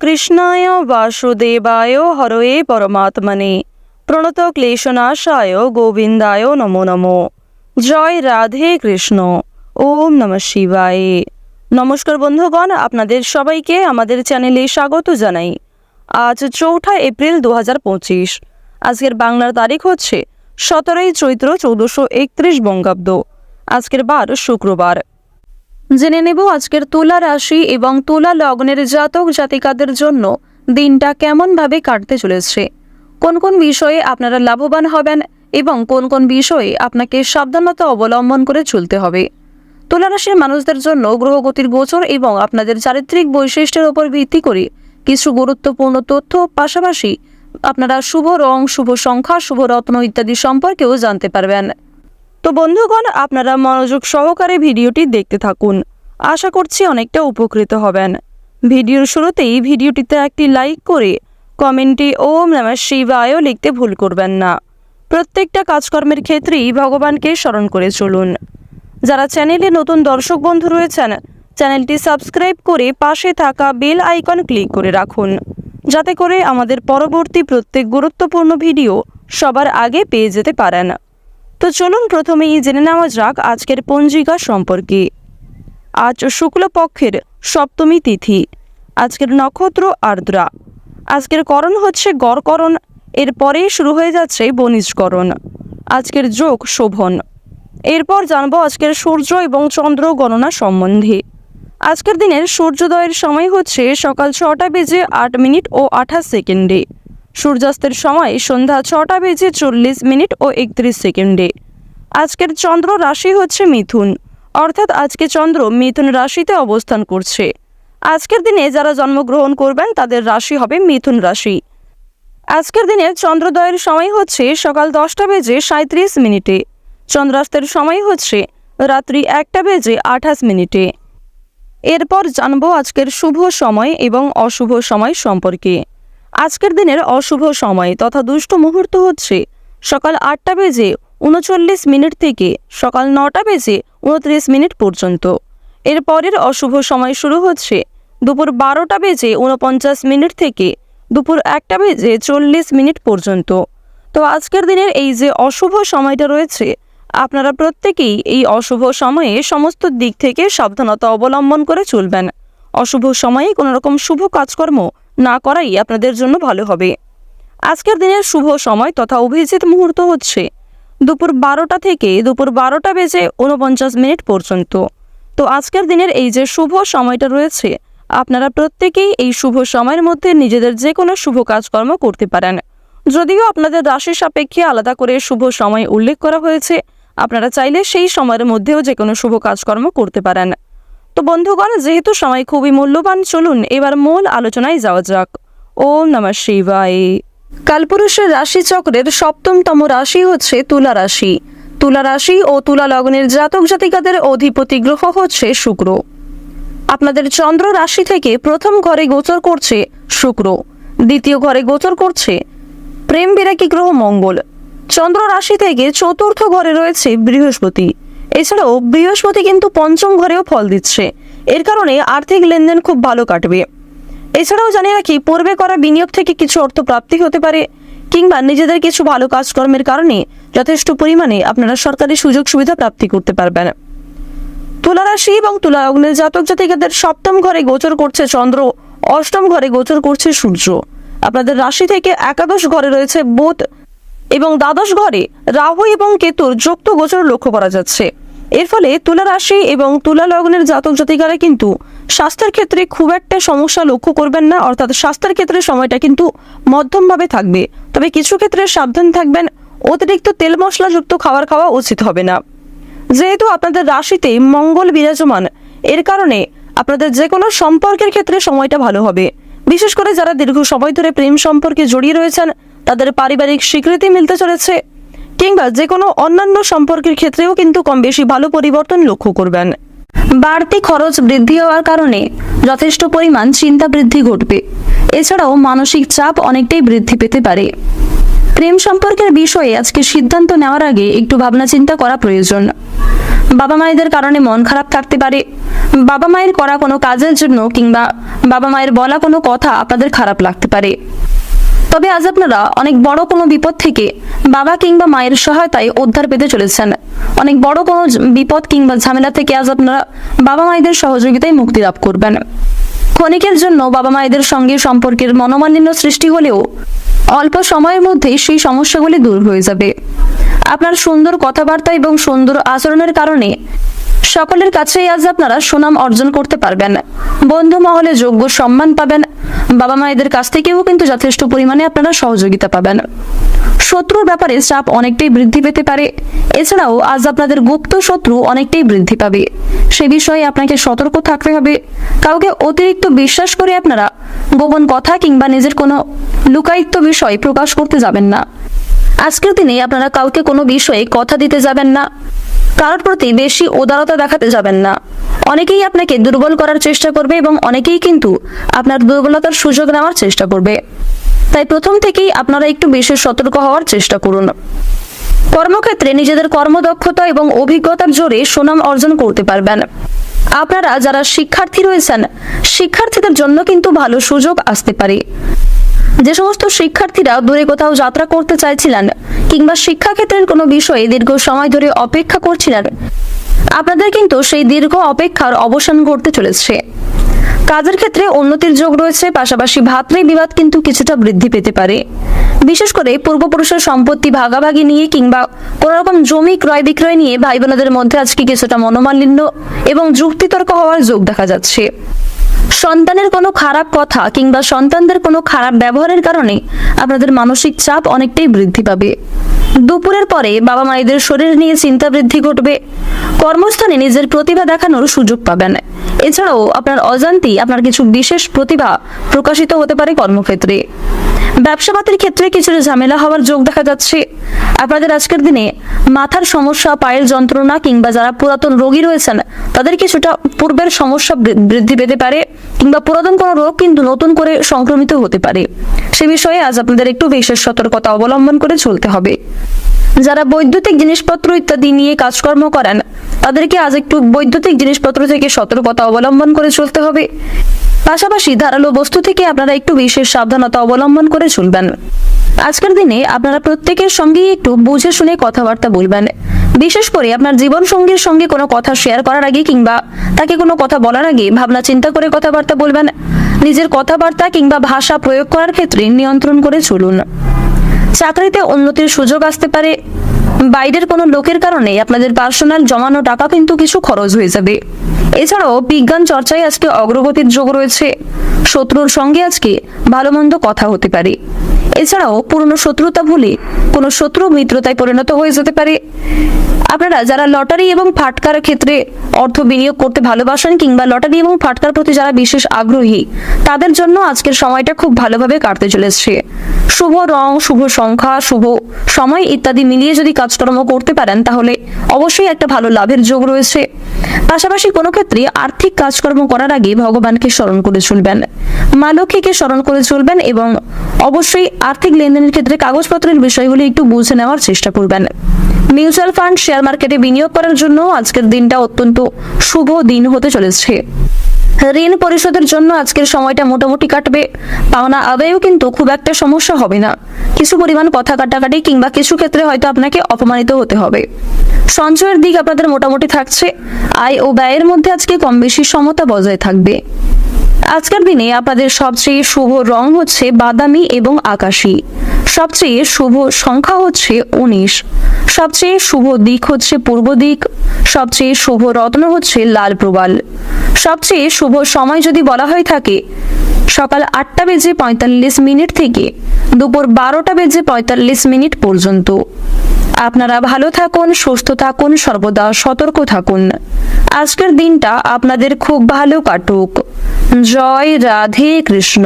কৃষ্ণায় বাসুদেবায় হরয়ে পরমাত্মনে প্রণত ক্লেশনাশায় গোবিন্দায় নমো নমো। জয় রাধে কৃষ্ণ। ওম নমঃ শিবায়। নমস্কার বন্ধুগণ, আপনাদের সবাইকে আমাদের চ্যানেলে স্বাগত জানাই। আজ 4 এপ্রিল 2025। আজকের বাংলার তারিখ হচ্ছে 17 চৈত্র 1431 বঙ্গাব্দ। আজকের বার শুক্রবার। জেনে নেব আজকের তুলা রাশি এবং তুলা লগ্নের জাতক জাতিকাদের জন্য দিনটা কেমনভাবে কাটতে চলেছে, কোন কোন বিষয়ে আপনারা লাভবান হবেন এবং কোন কোন বিষয়ে আপনাকে সাবধানতা অবলম্বন করে চলতে হবে। তুলা রাশির মানুষদের জন্য গ্রহগতির গোচর এবং আপনাদের চারিত্রিক বৈশিষ্ট্যের উপর ভিত্তি করে কিছু গুরুত্বপূর্ণ তথ্য, পাশাপাশি আপনারা শুভ রং, শুভ সংখ্যা, শুভ রত্ন ইত্যাদি সম্পর্কেও জানতে পারবেন। তো বন্ধুগণ, আপনারা মনোযোগ সহকারে ভিডিওটি দেখতে থাকুন। আশা করছি অনেকটা উপকৃত হবেন। ভিডিওর শুরুতেই ভিডিওটিতে একটি লাইক করে কমেন্টে ওম নমঃ শিবায় লিখতে ভুল করবেন না। প্রত্যেকটা কাজকর্মের ক্ষেত্রেই ভগবানকে স্মরণ করে চলুন। যারা চ্যানেলে নতুন দর্শক বন্ধু রয়েছেন, চ্যানেলটি সাবস্ক্রাইব করে পাশে থাকা বেল আইকন ক্লিক করে রাখুন, যাতে করে আমাদের পরবর্তী প্রত্যেক গুরুত্বপূর্ণ ভিডিও সবার আগে পেয়ে যেতে পারেন। তো চলুন প্রথমেই জেনে নেওয়া যাক আজকের পঞ্জিকা সম্পর্কে। আজ শুক্লপক্ষের সপ্তমী তিথি। আজকের নক্ষত্র আর্দ্রা। আজকের করণ হচ্ছে গড়করণ, এরপরেই শুরু হয়ে যাচ্ছে বণিজকরণ। আজকের যোগ শোভন। এরপর জানবো আজকের সূর্য এবং চন্দ্র গণনা সম্বন্ধে। আজকের দিনের সূর্যোদয়ের সময় হচ্ছে সকাল 6:08 ও 28 সূর্যাস্তের সময় সন্ধ্যা 6:40 ও 31। আজকের চন্দ্র রাশি হচ্ছে মিথুন, অর্থাৎ আজকে চন্দ্র মিথুন রাশিতে অবস্থান করছে। আজকের দিনে যারা জন্মগ্রহণ করবেন তাদের রাশি হবে মিথুন রাশি। আজকের দিনে চন্দ্রোদয়ের সময় হচ্ছে সকাল 10:37। চন্দ্রাস্তের সময় হচ্ছে রাত্রি 1:28। এরপর জানবো আজকের শুভ সময় এবং অশুভ সময় সম্পর্কে। আজকের দিনের অশুভ সময় তথা দুষ্ট মুহূর্ত হচ্ছে সকাল 8:39 থেকে সকাল 9:29 পর্যন্ত। এরপরের অশুভ সময় শুরু হচ্ছে দুপুর 12:49 থেকে দুপুর 1:40 পর্যন্ত। তো আজকের দিনের এই যে অশুভ সময়টা রয়েছে, আপনারা প্রত্যেকেই এই অশুভ সময়ে সমস্ত দিক থেকে সাবধানতা অবলম্বন করে চলবেন। অশুভ সময়ে কোনো রকম শুভ কাজকর্ম না করাই আপনাদের জন্য ভালো হবে। আজকের দিনের শুভ সময় তথা অভিজিৎ মুহূর্ত হচ্ছে দুপুর 12টা থেকে দুপুর 12:49 পর্যন্ত। তো আজকের দিনের এই যে শুভ সময়টা রয়েছে, আপনারা প্রত্যেকেই এই শুভ সময়ের মধ্যে নিজেদের যে কোনো শুভ কাজকর্ম করতে পারেন। যদিও আপনাদের রাশি সাপেক্ষে আলাদা করে শুভ সময় উল্লেখ করা হয়েছে, আপনারা চাইলে সেই সময়ের মধ্যেও যে কোনো শুভ কাজকর্ম করতে পারেন। তো বন্ধুগণ, যেহেতু সময় খুবই মূল্যবান, চলুন এবার মূল আলোচনায় যাওয়া যাক। ওম নমঃ শিবায়। কালপুরুষের রাশিচক্রের সপ্তমতম রাশি হচ্ছে তুলা রাশি। তুলা রাশি ও তুলা লগ্নের জাতক জাতিকাদের অধিপতি গ্রহ হচ্ছে শুক্র। আপনাদের চন্দ্র রাশি থেকে প্রথম ঘরে গোচর করছে শুক্র, দ্বিতীয় ঘরে গোচর করছে প্রেম বিরাগী গ্রহ মঙ্গল। চন্দ্র রাশি থেকে চতুর্থ ঘরে রয়েছে বৃহস্পতি। এছাড়াও বৃহস্পতি কিন্তু পঞ্চম ঘরেও ফল দিচ্ছে। এর কারণে আর্থিক লেনদেন খুব ভালো কাটবে। এছাড়াও জানি রাখি, পূর্বে করা বিনিয়োগ থেকে কিছু অর্থ প্রাপ্তি হতে পারে, কিংবা নিজেদের কিছু ভালো কাজকর্মের কারণে যথেষ্ট পরিমাণে আপনারা সরকারি সুযোগ সুবিধা প্রাপ্তি করতে পারবেন। তুলা রাশি এবং তুলা লগ্নের জাতক জাতিকাদের সপ্তম ঘরে গোচর করছে চন্দ্র, অষ্টম ঘরে গোচর করছে সূর্য। আপনাদের রাশি থেকে একাদশ ঘরে রয়েছে বুধ এবং দ্বাদশ ঘরে রাহু এবং কেতুর যুক্ত গোচর লক্ষ্য করা যাচ্ছে। এর ফলে তুলা রাশি এবং তুলা লগ্নের জাতক জাতিকারা কিন্তু স্বাস্থ্যের ক্ষেত্রে খুব একটা সমস্যা লক্ষ্য করবেন না, অর্থাৎ স্বাস্থ্যের ক্ষেত্রে সময়টা কিন্তু মধ্যমভাবে থাকবে। তবে কিছু ক্ষেত্রে সাবধান থাকবেন, অতিরিক্ত তেল মশলাযুক্ত খাবার খাওয়া উচিত হবে না। যেহেতু আপনাদের রাশিতে মঙ্গল বিরাজমান, এর কারণে আপনাদের যে কোনো সম্পর্কের ক্ষেত্রে সময়টা ভালো হবে। বিশেষ করে যারা দীর্ঘ সময় ধরে প্রেম সম্পর্কে জড়িয়ে রয়েছেন, তাদের পারিবারিক স্বীকৃতি মিলতে চলেছে, কিংবা যে কোনো অন্যান্য সম্পর্কের ক্ষেত্রেও কিন্তু কম বেশি ভালো পরিবর্তন লক্ষ্য করবেন। বাড়তি খরচ বৃদ্ধি হওয়ার কারণে যথেষ্ট পরিমাণ চিন্তা বৃদ্ধি ঘটবে। এছাড়াও মানসিক চাপ অনেকটাই বৃদ্ধি পেতে পারে। প্রেম সম্পর্কের বিষয়ে আজকে সিদ্ধান্ত নেওয়ার আগে একটু ভাবনা চিন্তা করা প্রয়োজন। বাবা মায়েদের কারণে মন খারাপ থাকতে পারে। বাবা মায়ের করা কোনো কাজের জন্য কিংবা বাবা মায়ের বলা কোনো কথা আপনাদের খারাপ লাগতে পারে। তবে আজ আপনারা অনেক বড় কোনো বিপদ থেকে বাবা কিংবা মায়ের সহায়তায় উদ্ধার পেতে চলেছেন। অনেক বড় কোনো বিপদ কিংবা ঝামেলা থেকে আজ আপনারা বাবা মায়েদের সহযোগিতায় মুক্তি লাভ করবেন। ক্ষণিকের জন্য বাবা মায়েদের সঙ্গে সম্পর্কের মনোমালিন্য সৃষ্টি হলেও অল্প সময়ের মধ্যেই সেই সমস্যাগুলি দূর হয়ে যাবে। আপনার সুন্দর কথাবার্তা এবং সুন্দর আচরণের কারণে সকলের কাছেই আজ আপনারা সুনাম অর্জন করতে পারবেন। বন্ধু মহলে যোগ্য সম্মান পাবেন। বাবা মায়েদের কাছ থেকেও কিন্তু যথেষ্ট পরিমাণে আপনারা সহযোগিতা পাবেন। শত্রুর ব্যাপারে চাপ অনেকটাই বৃদ্ধি পেতে পারে। এছাড়াও আজ আপনাদের গুপ্ত শত্রু অনেকটাই বৃদ্ধি পাবে। সে বিষয়ে আপনাকে সতর্ক থাকতে হবে। কাউকে অতিরিক্ত বিশ্বাস করে আপনারা গোপন কথা কিংবা নিজের কোনো লুকায়িত বিষয় প্রকাশ করতে যাবেন না। আজকের দিনে আপনারা কাউকে কোনো বিষয়ে কথা দিতে যাবেন না। কারোর প্রতি বেশি উদারতা দেখাতে যাবেন না। অনেকেই আপনাকে দুর্বল করার চেষ্টা করবে এবং অনেকেই কিন্তু আপনার দুর্বলতার সুযোগ নেওয়ার চেষ্টা করবে। তাই প্রথম থেকেই আপনারা একটু বেশি সতর্ক হওয়ার চেষ্টা করুন। কর্মক্ষেত্রে নিজেদের কর্মদক্ষতা এবং অভিজ্ঞতার জোরে সুনাম অর্জন করতে পারবেন। আপনারা যারা শিক্ষার্থী রয়েছেন, শিক্ষার্থীদের জন্য কিন্তু ভালো সুযোগ আসতে পারে। যে সমস্ত শিক্ষার্থীরা দূরে কোথাও যাত্রা করতে চাইছিলেন কিংবা শিক্ষাক্ষেত্রের কোনো বিষয়ে দীর্ঘ সময় ধরে অপেক্ষা করছিলেন, আপনাদের কিন্তু সেই দীর্ঘ অপেক্ষার অবসান ঘটতে চলেছে। কাজের ক্ষেত্রে উন্নতির যোগ রয়েছে। পাশাপাশি ভাতৃ বিবাদ কিন্তু কিছুটা বৃদ্ধি পেতে পারে। বিশেষ করে পূর্বপুরুষের সম্পত্তি ভাগাভাগি নিয়ে কিংবা কোনো রকম জমি ক্রয় বিক্রয় নিয়ে ভাই বোনদের মধ্যে আজকে কিছুটা মনোমালিন্য এবং যুক্তিতর্ক হওয়ার যোগ দেখা যাচ্ছে। সন্তানের কোনো খারাপ কথা কিংবা সন্তানদের কোনো খারাপ ব্যবহারের কারণে আপনাদের মানসিক চাপ অনেকটাই বৃদ্ধি পাবে। দুপুরের পরে বাবা মায়েদের শরীর নিয়ে চিন্তা বৃদ্ধি ঘটবে। কর্মস্থানে নিজের প্রতিভা দেখানোর সুযোগ পাবেন। এছাড়াও আপনার অজান্তেই আপনার কিছু বিশেষ প্রতিভা প্রকাশিত হতে পারে কর্মক্ষেত্রে। ব্যবসাপাতির ক্ষেত্রে কিছুটা ঝামেলা হওয়ার যোগ দেখা যাচ্ছে। আপনাদের আজকের দিনে মাথার সমস্যা, পায়ের যন্ত্রণা কিংবা যারা পুরাতন রোগী রয়েছেন তাদের কিছুটা পূর্বের সমস্যা বৃদ্ধি পেতে পারে কিংবা পুরাতন কোনো রোগ কিন্তু নতুন করে সংক্রমিত হতে পারে। সে বিষয়ে আজ আপনাদের একটু বিশেষ সতর্কতা অবলম্বন করে চলতে হবে। যারা বৈদ্যুতিক জিনিসপত্র ইত্যাদি নিয়ে কাজকর্ম করেন তাদেরকে আজ একটু বৈদ্যুতিক জিনিসপত্র থেকে সতর্কতা অবলম্বন করে চলতে হবে। পাশাপাশি ধারালো বস্তু থেকে আপনারা একটু বিশেষ সাবধানতা অবলম্বন করে চলবেন। আজকের দিনে আপনারা প্রত্যেকের সঙ্গেই একটু বুঝে শুনে কথাবার্তা বলবেন। বিশেষ করে আপনার জীবন সঙ্গীর সঙ্গে কোনো কথা শেয়ার করার আগে কিংবা তাকে কোনো কথা বলার আগে ভাবনা চিন্তা করে কথাবার্তা বলবেন। নিজের কথাবার্তা কিংবা ভাষা প্রয়োগ করার ক্ষেত্রে নিয়ন্ত্রণ করে চলুন। চাকরিতে উন্নতির সুযোগ আসতে পারে। বাইরের কোনো লোকের কারণে আপনাদের পার্সোনাল জমানো টাকা কিন্তু কিছু খরচ হয়ে যাবে। এছাড়াও বিজ্ঞান চর্চায় আজকে অগ্রগতির যোগ রয়েছে। শত্রুর সঙ্গে আজকে ভালো মন্দ কথা হতে পারে। এছাড়াও পুরনো শত্রুতা ভুলে কোনো শত্রু মিত্রতায় পরিণত হয়ে যেতে পারে। আপনারা যারা লটারি এবং ফাটকার ক্ষেত্রে অর্থ বিনিয়োগ করতে ভালোবাসেন কিংবা লটারি এবং ফাটকার প্রতি যারা বিশেষ আগ্রহী তাদের জন্য আজকের সময়টা খুব ভালোভাবে কাটতে চলেছে। শুভ রং, শুভ সংখ্যা, শুভ সময় ইত্যাদি মিলিয়ে যদি কাজকর্ম করতে পারেন তাহলে অবশ্যই একটা ভালো লাভের যোগ রয়েছে। পাশাপাশি কোনো ক্ষেত্রে আর্থিক কাজকর্ম করার আগে ভগবানকে স্মরণ করে চলবেন, মা লক্ষ্মীকে স্মরণ করে চলবেন এবং অবশ্যই আর্থিক লেনদেনের ক্ষেত্রে কাগজপত্রের বিষয়গুলি একটু বুঝে নেওয়ার চেষ্টা করবেন। মিউচুয়াল ফান্ড, শেয়ার মার্কেটে বিনিয়োগ করার জন্য আজকের দিনটা অত্যন্ত শুভ দিন হতে চলেছে। ঋণ পরিশোধের জন্য আজকের সময়টা মোটামুটি কাটবে। পাওনা আদায়েও কিন্তু খুব একটা সমস্যা হবে না। কিছু পরিমাণ কথা কাটাকাটি কিংবা কিছু ক্ষেত্রে হয়তো আপনাকে অপমানিত হতে হবে। সঞ্চয়ের দিক আপনাদের মোটামুটি থাকছে। আয় ও ব্যয়ের মধ্যে আজকে কম বেশি সমতা বজায় থাকবে। আজকের দিনে আপনাদের সবচেয়ে শুভ রং হচ্ছে বাদামি এবং আকাশী। সবচেয়ে শুভ সংখ্যা হচ্ছে 19। সবচেয়ে শুভ দিক হচ্ছে পূর্ব দিক। সবচেয়ে শুভ রত্ন হচ্ছে লাল প্রবাল। সবচেয়ে শুভ সময় যদি বলা হয়ে থাকে সকাল 8:45 থেকে দুপুর 12:45 পর্যন্ত। আপনারা ভালো থাকুন, সুস্থ থাকুন, সর্বদা সতর্ক থাকুন। আজকের দিনটা আপনাদের খুব ভালো কাটুক। জয় রাধে কৃষ্ণ।